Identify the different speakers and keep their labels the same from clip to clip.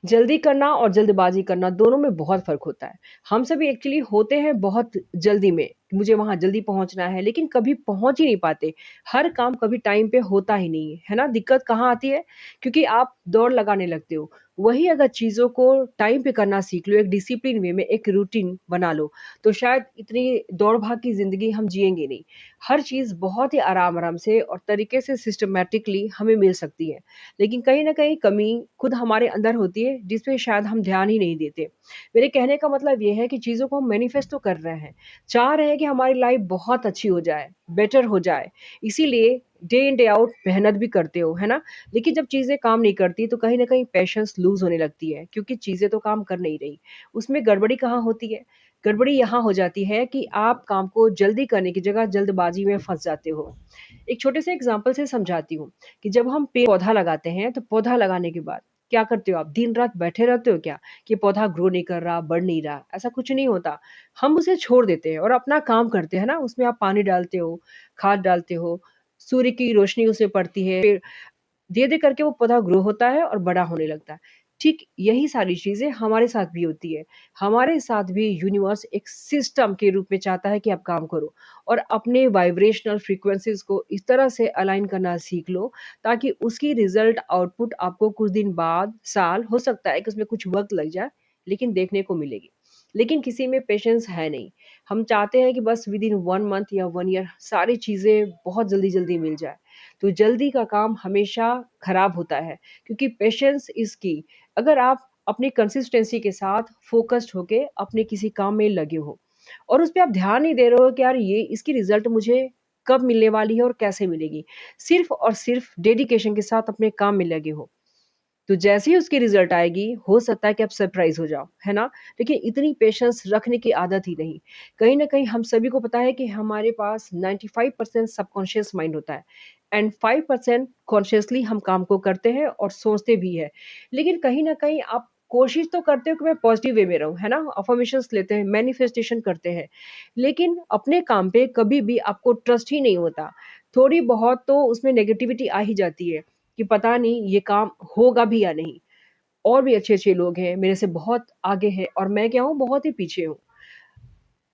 Speaker 1: जल्दी करना और जल्दबाज़ी करना दोनों में बहुत फ़र्क होता है। हम सभी एक्चुअली होते हैं बहुत जल्दी में, मुझे वहाँ जल्दी पहुँचना है, लेकिन कभी पहुँच ही नहीं पाते। हर काम कभी टाइम पे होता ही नहीं है ना? दिक्कत कहाँ आती है? क्योंकि आप दौड़ लगाने लगते हो। वही अगर चीज़ों को टाइम पे करना सीख लो, एक डिसिप्लिन वे में एक रूटीन बना लो, तो शायद इतनी दौड़-भाग की ज़िंदगी हम जिएँगे नहीं। हर चीज़ बहुत ही आराम-आराम से और तरीके से सिस्टमैटिकली हमें मिल सकती है। लेकिन कहीं न कहीं कमी खुद हमारे अंदर होती है, जिस पे शायद हम ध्यान ही नहीं देते। मेरे कहने का मतलब ये है कि चीज़ों को हम मैनिफेस्ट तो कर रहे हैं, चाह रहे हैं कि हमारी लाइफ़ बहुत अच्छी हो जाए, बेटर हो जाए, इसीलिए डे इन डे आउट मेहनत भी करते हो, है ना? लेकिन जब चीज़ें काम नहीं करती, तो कहीं न कहीं पेशेंस लूज़ होने लगती है, क्योंकि चीज़ें तो काम कर नहीं रही। उसमें गड़बड़ी कहाँ होती है? गड़बड़ी यहाँ हो जाती है कि आप काम को जल्दी करने की जगह जल्दबाज़ी में फँस जाते हो। एक छोटे से एग्ज़ाम्पल से समझाती हूँ। कि जब हम पेड़-पौधा लगाते हैं, तो पौधा लगाने के बाद क्या करते हो आप? दिन-रात बैठे रहते हो क्या? कि पौधा ग्रो नहीं कर रहा, बढ़ नहीं रहा, ऐसा कुछ नहीं होता। हम उसे छोड़ देते हैं और अपना काम करते हैं ना, उसमें आप पानी डालते हो, खाद डालते हो, सूर्य की रोशनी उसमें पड़ती है, फिर धीरे-धीरे करके वो पौधा ग्रो होता है और बड़ा होने लगता है। ठीक यही सारी चीज़ें हमारे साथ भी होती है। हमारे साथ भी यूनिवर्स एक सिस्टम के रूप में चाहता है कि आप काम करो और अपने वाइब्रेशनल फ्रीक्वेंसीज़ को इस तरह से अलाइन करना सीख लो, ताकि उसकी रिज़ल्ट आउटपुट आपको कुछ दिन बाद, साल हो सकता है कि उसमें कुछ वक़्त लग जाए, लेकिन देखने को मिलेगी। लेकिन किसी में पेशेंस है नहीं। हम चाहते हैं कि बस विदिन 1 मंथ या 1 ईयर सारी चीज़ें बहुत जल्दी-जल्दी मिल जाए। तो जल्दी का काम हमेशा खराब होता है, क्योंकि पेशेंस इज़ की। अगर आप अपनी कंसिस्टेंसी के साथ फ़ोकस्ड होके अपने किसी काम में लगे हो और उस पे आप ध्यान नहीं दे रहे हो कि यार ये इसकी रिज़ल्ट मुझे कब मिलने वाली है और कैसे मिलेगी। सिर्फ़ और सिर्फ़ डेडिकेशन के साथ अपने काम में लगे हो। तो जैसे ही उसकी रिज़ल्ट आएगी, हो सकता है कि आप सरप्राइज़ हो जाओ, है ना? लेकिन इतनी पेशेंस रखने की आदत ही नहीं। कहीं न कहीं हम सभी को पता है कि हमारे पास 95% सबकॉन्शियस माइंड होता है एंड 5% कॉन्शियसली हम काम को करते हैं और सोचते भी हैं। लेकिन कहीं न कहीं आप कोशिश तो करते हो कि मैं पॉज़िटिव वे में रहूँ, है ना? अफ़र्मेशंस लेते हैं, मैनिफेस्टेशन करते हैं। लेकिन अपने काम पे कभी भी आपको ट्रस्ट ही नहीं होता। थोड़ी बहुत तो उसमें नेगेटिविटी आ ही जाती है। कि पता नहीं ये काम होगा भी या नहीं। और भी अच्छे-अच्छे लोग हैं, मेरे से बहुत आगे हैं और मैं क्या हूँ बहुत ही पीछे हूँ।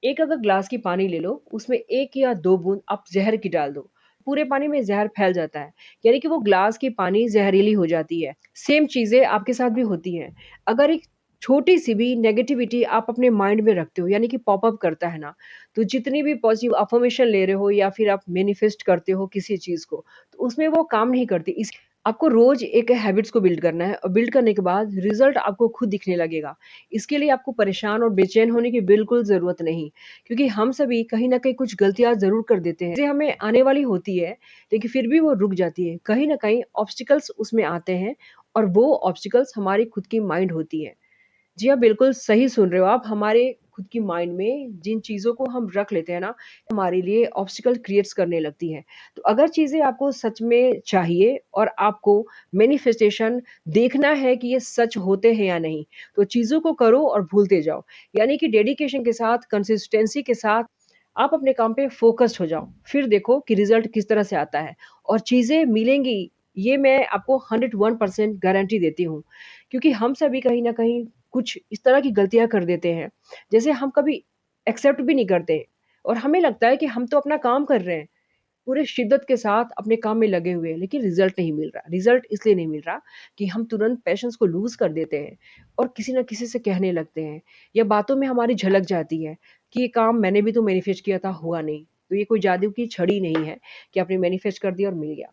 Speaker 1: एक अगर ग्लास की पानी ले लो, उसमें 1 या 2 बूँद आप ज़हर की डाल दो, पूरे पानी में ज़हर फैल जाता है, यानी कि वो ग्लास की पानी ज़हरीली हो जाती है। सेम चीज़ें आपके साथ भी होती हैं। अगर एक छोटी-सी भी नेगेटिविटी आप अपने माइंड में रखते हो, यानी कि पॉप अप करता है ना, तो जितनी भी पॉज़िटिव अफ़र्मेशन ले रहे हो या फिर आप मैनिफेस्ट करते हो किसी चीज़ को, तो उसमें वो काम नहीं करती। इस आपको रोज़ एक हैबिट्स को बिल्ड करना है और बिल्ड करने के बाद रिज़ल्ट आपको खुद दिखने लगेगा। इसके लिए आपको परेशान और बेचैन होने की बिल्कुल ज़रूरत नहीं, क्योंकि हम सभी कहीं न कहीं कुछ गलतियाँ ज़रूर कर देते हैं। चीज़ें हमें आने वाली होती है, लेकिन फिर भी वो रुक जाती है। कहीं न कहीं ऑब्स्टिकल्स उसमें आते हैं और वो ऑब्स्टिकल्स हमारी खुद की माइंड होती है। जी हाँ, बिल्कुल सही सुन रहे हो आप। हमारे खुद की माइंड में जिन चीज़ों को हम रख लेते हैं ना, हमारे लिए ऑब्स्टिकल क्रिएट्स करने लगती हैं। तो अगर चीज़ें आपको सच में चाहिए और आपको मैनिफेस्टेशन देखना है कि ये सच होते हैं या नहीं, तो चीज़ों को करो और भूलते जाओ। यानी कि डेडिकेशन के साथ, कंसिस्टेंसी के साथ आप अपने काम पे फ़ोकस्ड हो जाओ। फिर देखो कि रिज़ल्ट किस तरह से आता है और चीज़ें मिलेंगी, ये मैं आपको 101% गारंटी देती हूँ। क्योंकि हम सभी कहीं न कहीं कुछ इस तरह की गलतियाँ कर देते हैं, जैसे हम कभी एक्सेप्ट भी नहीं करते और हमें लगता है कि हम तो अपना काम कर रहे हैं, पूरे शिद्दत के साथ अपने काम में लगे हुए हैं, लेकिन रिज़ल्ट नहीं मिल रहा। रिज़ल्ट इसलिए नहीं मिल रहा कि हम तुरंत पैशन्स को लूज़ कर देते हैं और किसी न किसी से कहने लगते हैं या बातों में हमारी झलक जाती है कि ये काम मैंने भी तो मैनिफेस्ट किया था, हुआ नहीं। तो ये कोई जादू की छड़ी नहीं है कि आपने मैनिफेस्ट कर दिया और मिल गया।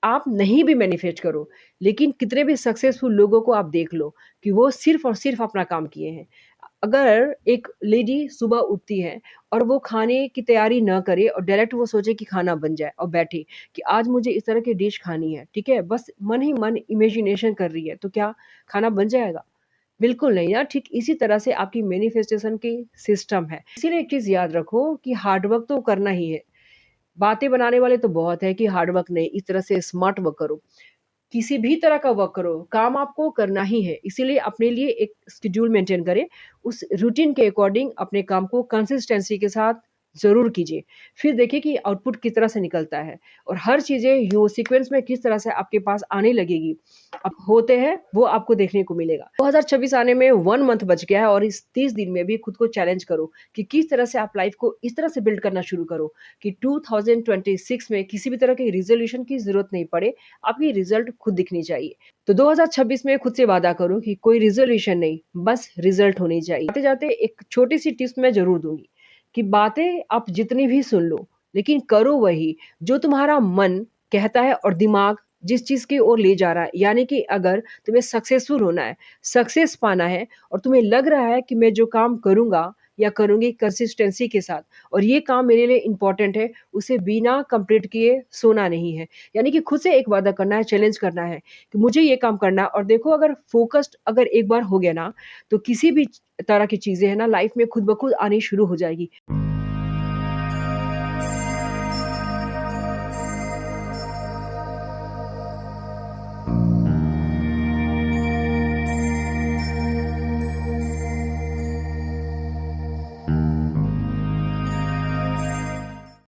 Speaker 1: आप नहीं भी मैनिफेस्ट करो, लेकिन कितने भी सक्सेसफुल लोगों को आप देख लो कि वो सिर्फ़ और सिर्फ़ अपना काम किए हैं। अगर एक लेडी सुबह उठती है और वो खाने की तैयारी ना करे और डायरेक्ट वो सोचे कि खाना बन जाए और बैठे कि आज मुझे इस तरह की डिश खानी है, ठीक है? बस मन ही मन इमेजिनेशन कर रही है, तो क्या खाना बन जाएगा? बिल्कुल नहीं ना, ठीक इसी तरह से आपकी मैनिफेस्टेशन की सिस्टम है। इसीलिए एक चीज़ याद रखो कि हार्ड वर्क तो करना ही है। बातें बनाने वाले तो बहुत हैं कि हार्ड वर्क नहीं, इस तरह से स्मार्ट वर्क करो। किसी भी तरह का वर्क करो, काम आपको करना ही है। इसीलिए अपने लिए एक शेड्यूल मेंटेन करें। उस रूटीन के अकॉर्डिंग अपने काम को कंसिस्टेंसी के साथ ज़रूर कीजिए। फिर देखिए कि आउटपुट किस तरह से निकलता है और हर चीज़ें यो सीक्वेंस में किस तरह से आपके पास आने लगेगी। अब होते हैं, वो आपको देखने को मिलेगा। 2026 आने में 1 मंथ बच गया है और इस 30 दिन में भी खुद को चैलेंज करो कि किस तरह से आप लाइफ़ को इस तरह से बिल्ड करना शुरू करो कि 2026 में किसी भी तरह के रिज़ॉल्यूशन की ज़रूरत नहीं पड़े, आपकी रिज़ल्ट खुद दिखनी चाहिए। तो 2026 में खुद से वादा करो कि कोई रिज़ॉल्यूशन नहीं, बस रिज़ल्ट होनी चाहिए। जाते-जाते एक छोटी-सी टिप्स मैं ज़रूर दूँगी कि बातें आप जितनी भी सुन लो, लेकिन करो वही जो तुम्हारा मन कहता है और दिमाग जिस चीज़ की ओर ले जा रहा है। यानी कि अगर तुम्हें सक्सेसफुल होना है, सक्सेस पाना है और तुम्हें लग रहा है कि मैं जो काम करूँगा या करूँगी कंसिस्टेंसी के साथ और ये काम मेरे लिए इम्पोर्टेंट है, उसे बिना कंप्लीट किए सोना नहीं है। यानी कि खुद से एक वादा करना है, चैलेंज करना है कि मुझे ये काम करना है और देखो अगर फ़ोकस्ड अगर एक बार हो गया ना, तो किसी भी तरह की चीज़ें हैं ना लाइफ़ में खुद ब खुद आनी शुरू हो जाएगी।